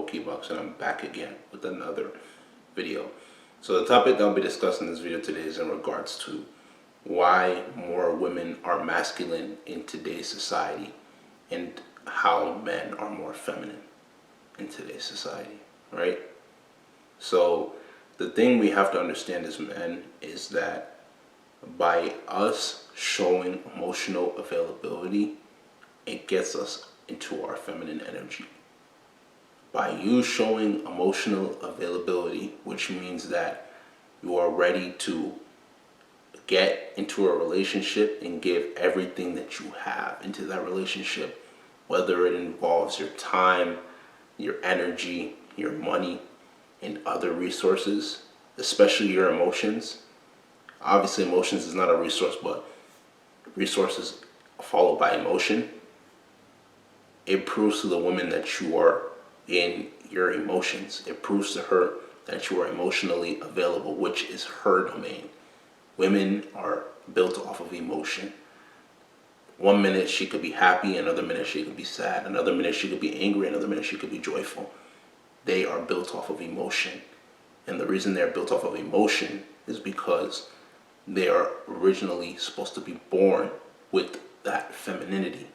Pokebox, and I'm back again with another video. So the topic I'll be discussing in this video today is in regards to why more women are masculine in today's society and how men are more feminine in today's society, right? So the thing we have to understand as men is that by us showing emotional availability, it gets us into our feminine energy. By you showing emotional availability, which means that you are ready to get into a relationship and give everything that you have into that relationship, whether it involves your time, your energy, your money, and other resources, especially your emotions. Obviously, emotions is not a resource, but resources followed by emotion. It proves to the woman that you are in your emotions. It proves to her that you are emotionally available, which is her domain. Women are built off of emotion. One minute she could be happy, another minute she could be sad, another minute she could be angry, another minute she could be joyful. They are built off of emotion. And the reason they're built off of emotion is because they are originally supposed to be born with that femininity,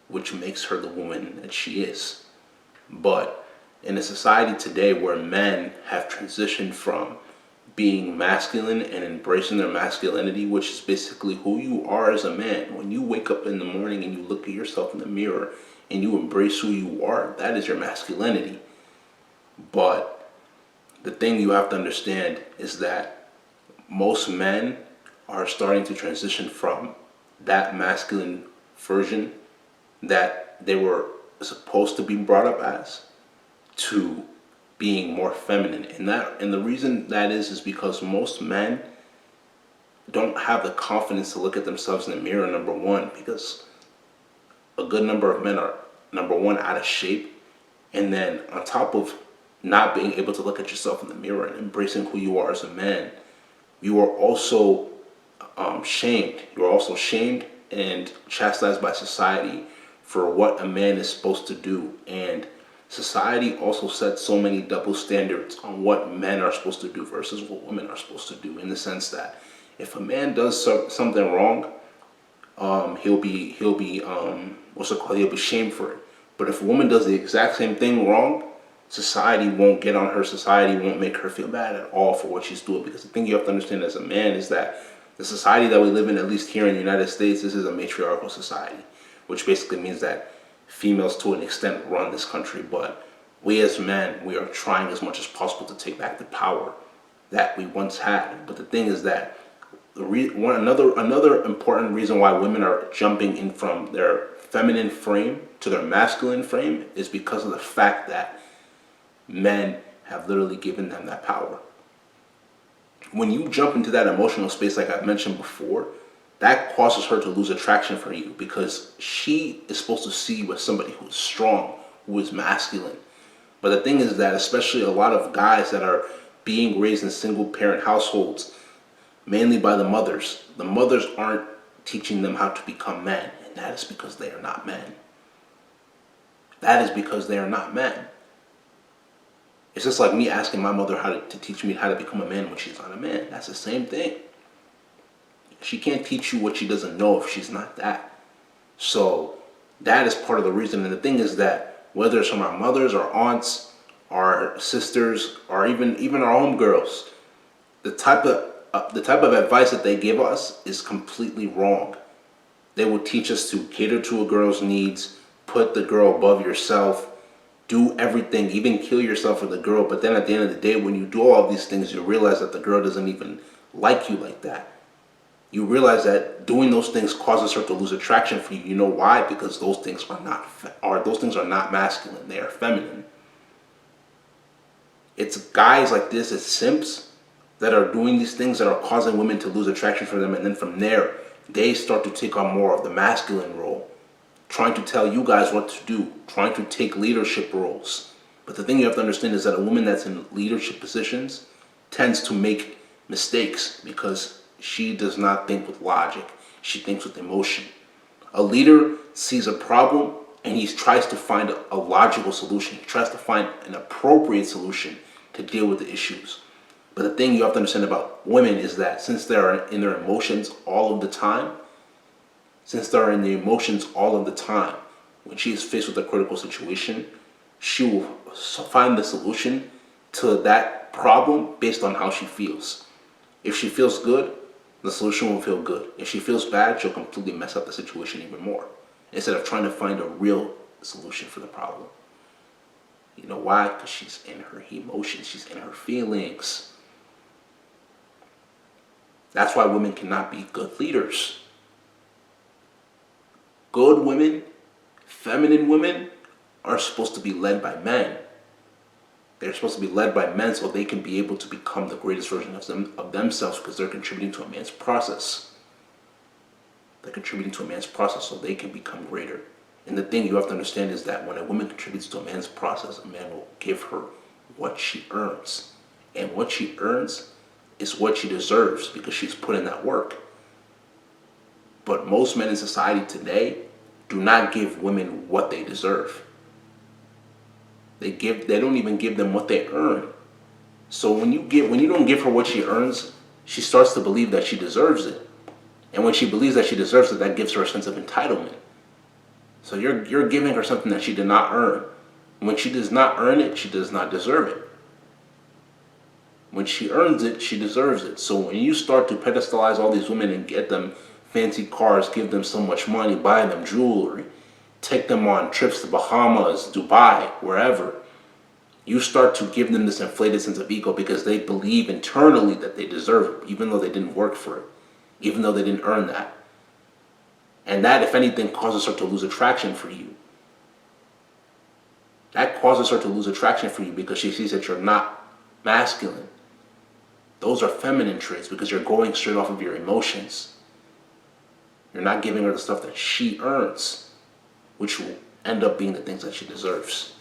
which makes her the woman that she is. But in a society today where men have transitioned from being masculine and embracing their masculinity, which is basically who you are as a man. When you wake up in the morning and you look at yourself in the mirror and you embrace who you are, that is your masculinity. But the thing you have to understand is that most men are starting to transition from that masculine version that they were supposed to be brought up as to being more feminine. And the reason that is because most men don't have the confidence to look at themselves in the mirror, number one, because a good number of men are, number one, out of shape, and then on top of not being able to look at yourself in the mirror and embracing who you are as a man, you are also shamed. You are also shamed and chastised by society for what a man is supposed to do. And society also sets so many double standards on what men are supposed to do versus what women are supposed to do, in the sense that if a man does something wrong, he'll be he'll be shamed for it. But if a woman does the exact same thing wrong, society won't get on her. Society won't make her feel bad at all for what she's doing. Because the thing you have to understand as a man is that the society that we live in, at least here in the United States, this is a matriarchal society, which basically means that females to an extent run this country. But we as men, we are trying as much as possible to take back the power that we once had. But the thing is that another important reason why women are jumping in from their feminine frame to their masculine frame is because of the fact that men have literally given them that power. When you jump into that emotional space, like I've mentioned before, that causes her to lose attraction for you, because she is supposed to see you as somebody who is strong, who is masculine. But the thing is that especially a lot of guys that are being raised in single parent households, mainly by the mothers aren't teaching them how to become men. And that is because they are not men. That is because they are not men. It's just like me asking my mother to teach me how to become a man when she's not a man. That's the same thing. She can't teach you what she doesn't know if she's not that. So that is part of the reason. And the thing is that whether it's from our mothers, our aunts, our sisters, or even our homegirls, the type of advice that they give us is completely wrong. They will teach us to cater to a girl's needs, put the girl above yourself, do everything, even kill yourself for the girl. But then at the end of the day, when you do all these things, you realize that the girl doesn't even like you like that. You realize that doing those things causes her to lose attraction for you. You know why? Because those things are not masculine. They are feminine. It's guys like this, it's simps, that are doing these things that are causing women to lose attraction for them. And then from there, they start to take on more of the masculine role, trying to tell you guys what to do, trying to take leadership roles. But the thing you have to understand is that a woman that's in leadership positions tends to make mistakes because she does not think with logic. She thinks with emotion. A leader sees a problem and he tries to find a logical solution. He tries to find an appropriate solution to deal with the issues. But the thing you have to understand about women is that since they're in their emotions all of the time, when she is faced with a critical situation, she will find the solution to that problem based on how she feels. If she feels good, the solution will feel good. If she feels bad, she'll completely mess up the situation even more, instead of trying to find a real solution for the problem. You know why? Because she's in her emotions, she's in her feelings. That's why women cannot be good leaders. Good women, feminine women, are supposed to be led by men. They're supposed to be led by men so they can be able to become the greatest version of themselves, because they're contributing to a man's process. They're contributing to a man's process so they can become greater. And the thing you have to understand is that when a woman contributes to a man's process, a man will give her what she earns. And what she earns is what she deserves, because she's put in that work. But most men in society today do not give women what they deserve. They don't even give them what they earn. So when you don't give her what she earns, she starts to believe that she deserves it. And when she believes that she deserves it, that gives her a sense of entitlement. So you're giving her something that she did not earn. When she does not earn it, she does not deserve it. When she earns it, she deserves it. So when you start to pedestalize all these women and get them fancy cars, give them so much money, buy them jewelry, take them on trips to Bahamas, Dubai, wherever, you start to give them this inflated sense of ego because they believe internally that they deserve it, even though they didn't work for it, even though they didn't earn that. And that, if anything, causes her to lose attraction for you. That causes her to lose attraction for you because she sees that you're not masculine. Those are feminine traits because you're going straight off of your emotions. You're not giving her the stuff that she earns, which will end up being the things that she deserves.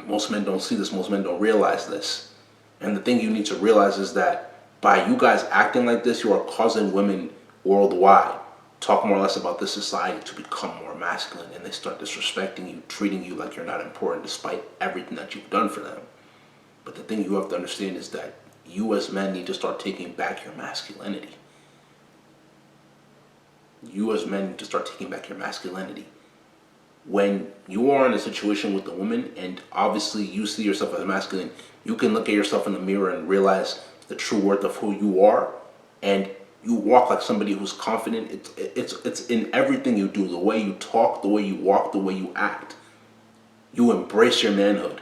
Most men don't see this. Most men don't realize this. And the thing you need to realize is that by you guys acting like this, you are causing women worldwide talk more or less about this society to become more masculine, and they start disrespecting you, treating you like you're not important despite everything that you've done for them. But the thing you have to understand is that you as men need to start taking back your masculinity. You as men need to start taking back your masculinity. When you are in a situation with a woman and obviously you see yourself as masculine, you can look at yourself in the mirror and realize the true worth of who you are, and you walk like somebody who's confident. It's in everything you do, the way you talk, the way you walk, the way you act. You embrace your manhood.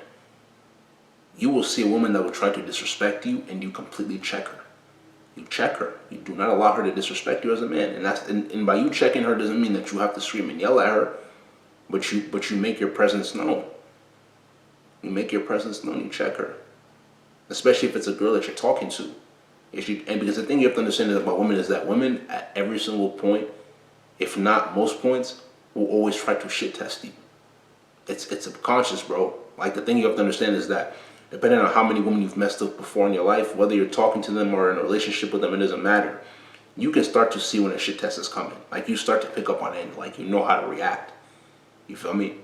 You will see a woman that will try to disrespect you, and you completely check her. You check her. You do not allow her to disrespect you as a man, and by you checking her doesn't mean that you have to scream and yell at her, but you make your presence known. You make your presence known. You check her, especially if it's a girl that you're talking to. And because the thing you have to understand about women is that women at every single point, if not most points, will always try to shit test you. It's subconscious, bro. Like, the thing you have to understand is that depending on how many women you've messed up before in your life, whether you're talking to them or in a relationship with them, it doesn't matter. You can start to see when a shit test is coming. Like, you start to pick up on it. Like, you know how to react. You feel me?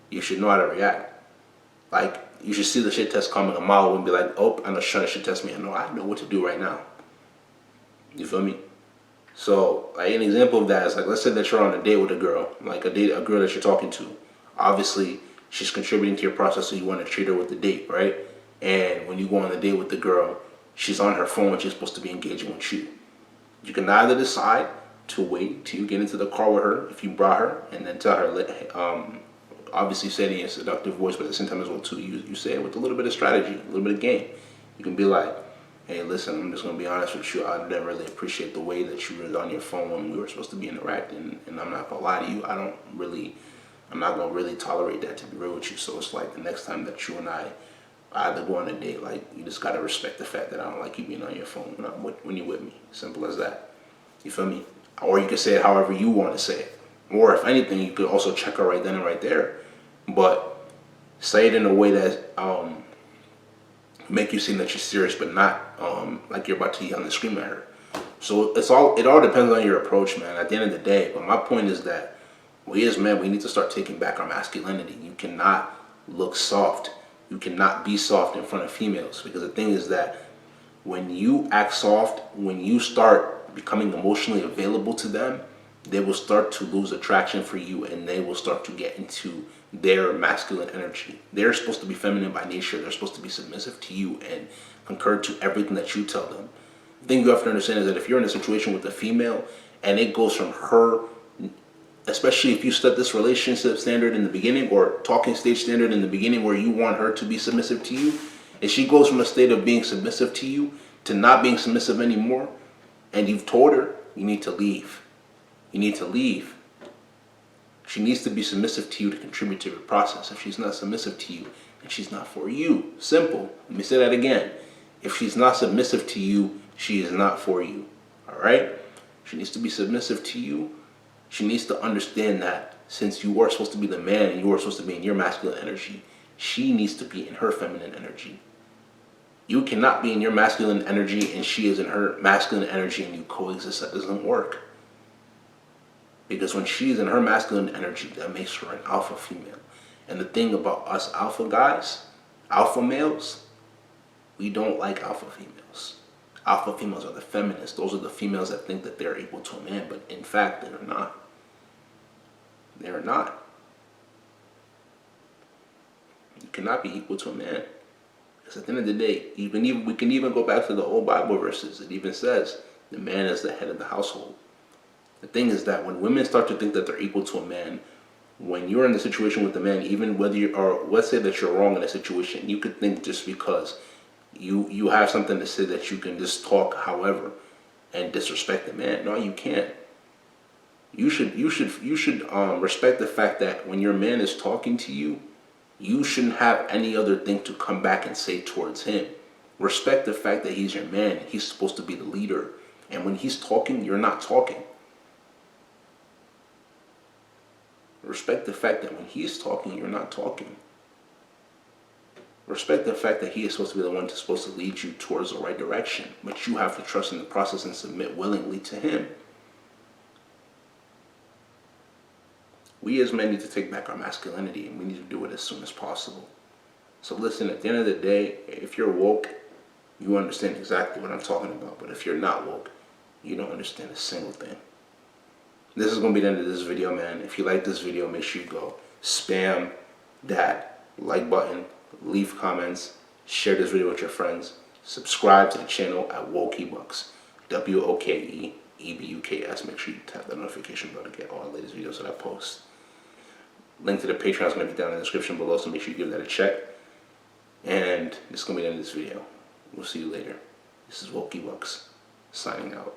You should know how to react. Like, you should see the shit test coming a mile away and be like, oh, I know she's trying to shit test me. I know what to do right now. You feel me? So, like, an example of that is, like, let's say that you're on a date with a girl, like a girl that you're talking to. Obviously, she's contributing to your process, so you want to treat her with the date, right? And when you go on the date with the girl, she's on her phone when she's supposed to be engaging with you. You can either decide to wait till you get into the car with her, if you brought her, and then tell her, obviously say it in a seductive voice, but at the same time as well too, you say it with a little bit of strategy, a little bit of game. You can be like, hey, listen, I'm just going to be honest with you. I didn't really appreciate the way that you were on your phone when we were supposed to be interacting, and I'm not going to lie to you. I'm not going to really tolerate that, to be real with you. So it's like the next time that you and I either go on a date, like, you just got to respect the fact that I don't like you being on your phone when you're with me. Simple as that. You feel me? Or you can say it however you want to say it. Or if anything, you could also check her right then and right there. But say it in a way that make you seem that you're serious, but not like you're about to yell and scream at her. So it all depends on your approach, man, at the end of the day. But my point is that We as men, we need to start taking back our masculinity. You cannot look soft. You cannot be soft in front of females, because the thing is that when you act soft, when you start becoming emotionally available to them, they will start to lose attraction for you, and they will start to get into their masculine energy. They're supposed to be feminine by nature. They're supposed to be submissive to you and concur to everything that you tell them. The thing you have to understand is that if you're in a situation with a female and it goes from her, especially if you set this relationship standard in the beginning or talking stage standard in the beginning where you want her to be submissive to you, and she goes from a state of being submissive to you to not being submissive anymore, and you've told her, you need to leave. You need to leave. She needs to be submissive to you to contribute to your process. If she's not submissive to you, then she's not for you. Simple. Let me say that again. If she's not submissive to you, she is not for you. All right? She needs to be submissive to you. She needs to understand that since you are supposed to be the man and you are supposed to be in your masculine energy, she needs to be in her feminine energy. You cannot be in your masculine energy and she is in her masculine energy and you coexist. That doesn't work. Because when she's in her masculine energy, that makes her an alpha female. And the thing about us alpha guys, alpha males, we don't like alpha females. Alpha females are the feminists. Those are the females that think that they're equal to a man, but in fact, they're not. They're not. You cannot be equal to a man. Because at the end of the day, we can even go back to the old Bible verses. It even says the man is the head of the household. The thing is that when women start to think that they're equal to a man, when you're in the situation with the man, even whether you are, let's say that you're wrong in a situation, you could think just because you have something to say that you can just talk however and disrespect the man. No, you can't. You should respect the fact that when your man is talking to you, you shouldn't have any other thing to come back and say towards him. Respect the fact that he's your man. He's supposed to be the leader. And when he's talking, you're not talking. Respect the fact that when he's talking, you're not talking. Respect the fact that he is supposed to be the one that's supposed to lead you towards the right direction. But you have to trust in the process and submit willingly to him. We as men need to take back our masculinity, and we need to do it as soon as possible. So listen, at the end of the day, if you're woke, you understand exactly what I'm talking about. But if you're not woke, you don't understand a single thing. This is going to be the end of this video, man. If you like this video, make sure you go spam that like button, leave comments, share this video with your friends, subscribe to the channel at Wokeebucks, WOKEEBUKS. Make sure you tap that notification bell to get all the latest videos that I post. Link to the Patreon is going to be down in the description below, so make sure you give that a check. And this is going to be the end of this video. We'll see you later. This is Wokeebucks signing out.